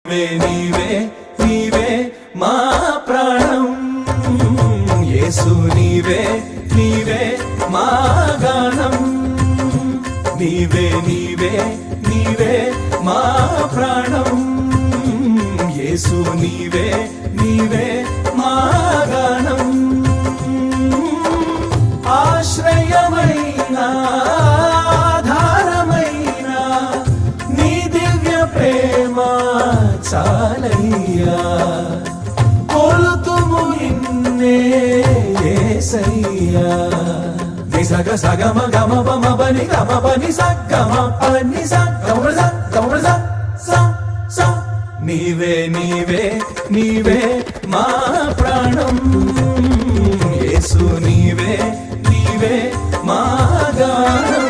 నీవే నీవే మా ప్రాణం యేసు నీవే నీవే మా గానం నీవే నీవే నీవే మా ప్రాణం యేసు నీవే నీవే మా గానం ఆశ్రయమైన ఆధారమైన నీ దివ్య ప్రేమ చాలయ్యా కొలుతుము నిన్నే యేసయ్యా నిసగ సగమ గమ బమ బని గమ బని సగమ పని సగమ సగమ స నీవే నీవే నీవే మా ప్రాణం యేసు నీవే నీవే మా గానం